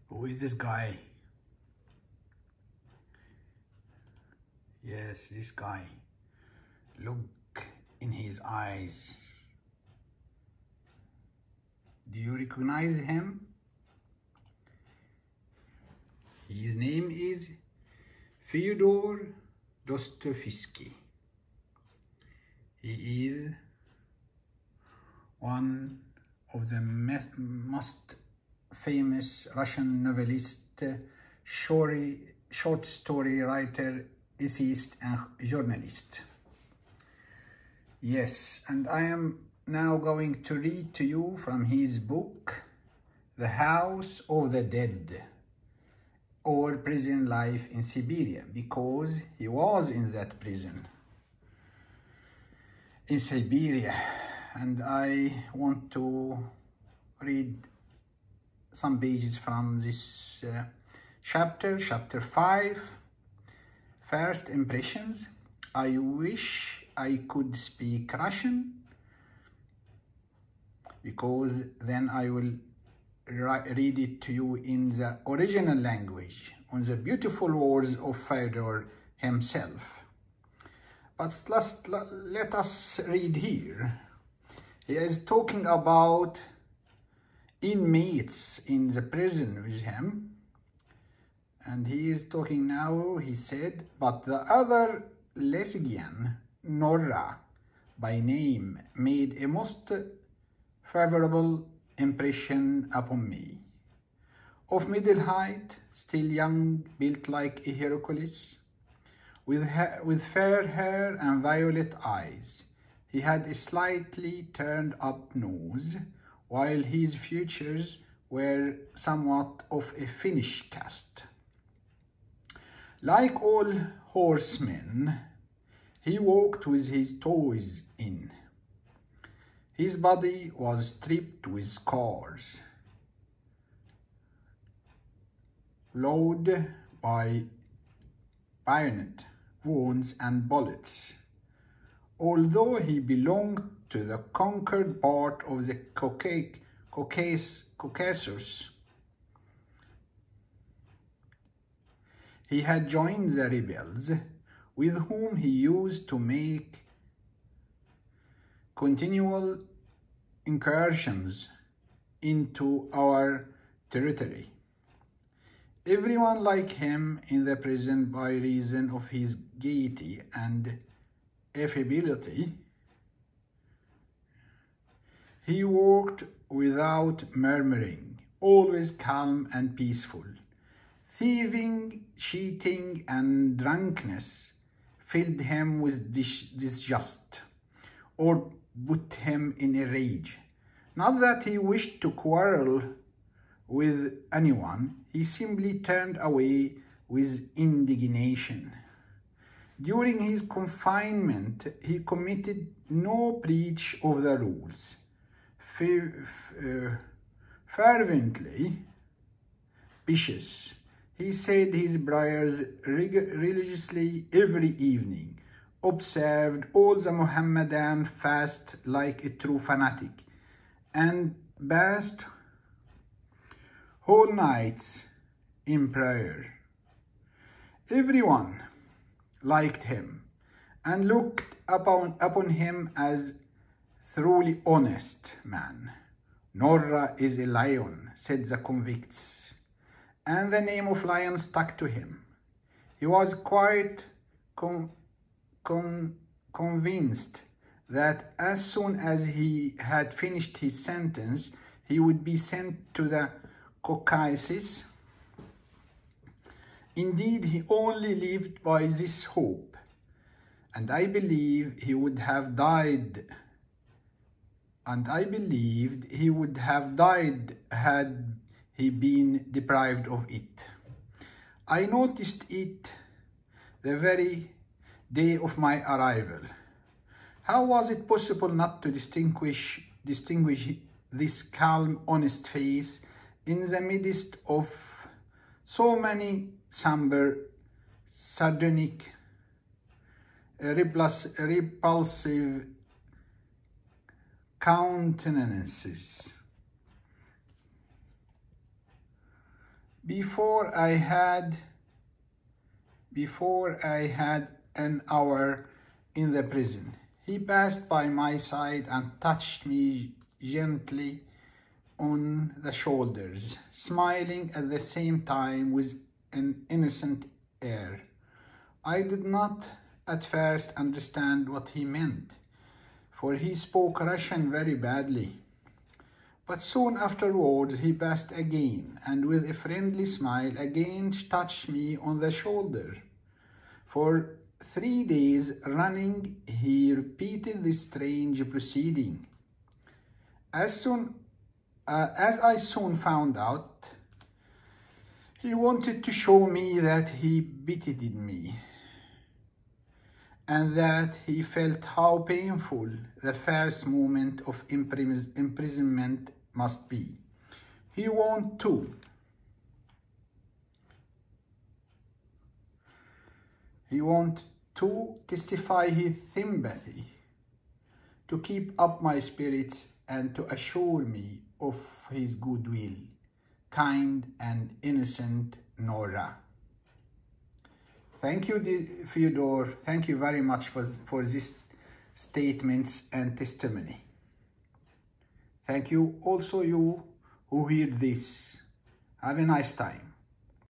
Who is this guy? Yes, this guy. Look in his eyes. Do you recognize him? His name is Fyodor Dostoevsky. He is one of the most famous Russian novelist, short story writer, essayist, and journalist. Yes, and I am now going to read to you from his book, The House of the Dead, or Prison Life in Siberia, because he was in that prison in Siberia. And I want to read some pages from this chapter 5, First Impressions. I wish I could speak Russian, because then I will read it to you in the original language, on the beautiful words of Fyodor himself. But let us read here. He is talking about inmates in the prison with him. And he is talking now, he said, but the other Lesghian, Nourra, by name, made a most favourable impression upon me. Of middle height, still young, built like a Hercules, with fair hair and violet eyes. He had a slightly turned up nose, while his features were somewhat of a Finnish cast. Like all horsemen, he walked with his toes in. His body was stripped with scars, ploughed by bayonet wounds and bullets. Although he belonged to the conquered part of the Caucasus, he had joined the rebels, with whom he used to make continual incursions into our territory. Everyone liked him in the prison by reason of his gaiety and affability. He worked without murmuring, always calm and peaceful. Thieving, cheating, and drunkenness filled him with disgust, or put him in a rage. Not that he wished to quarrel with anyone, he simply turned away with indignation. During his confinement, he committed no breach of the rules. Fervently pious, he said his prayers religiously every evening, observed all the Mohammedan fast like a true fanatic, and passed whole nights in prayer. Everyone liked him and looked upon him as truly honest man. Nourra is a lion, said the convicts, and the name of lion stuck to him. He was quite convinced that as soon as he had finished his sentence, he would be sent to the Caucasus. Indeed, he only lived by this hope, and I believed he would have died. Had he been deprived of it. I noticed it the very day of my arrival. How was it possible not to distinguish this calm, honest face in the midst of so many sombre, sardonic, repulsive countenances? Before I had an hour in the prison, he passed by my side and touched me gently on the shoulders, smiling at the same time with an innocent air. I did not at first understand what he meant, for he spoke Russian very badly. But soon afterwards he passed again, and with a friendly smile again touched me on the shoulder. For 3 days running he repeated this strange proceeding. As I soon found out, he wanted to show me that he pitied me, and that he felt how painful the first moment of imprisonment must be. He wanted to testify his sympathy, to keep up my spirits, and to assure me of his goodwill. Kind and innocent Nourra. Thank you, Fyodor. Thank you very much for these statements and testimony. Thank you also you who heard this. Have a nice time.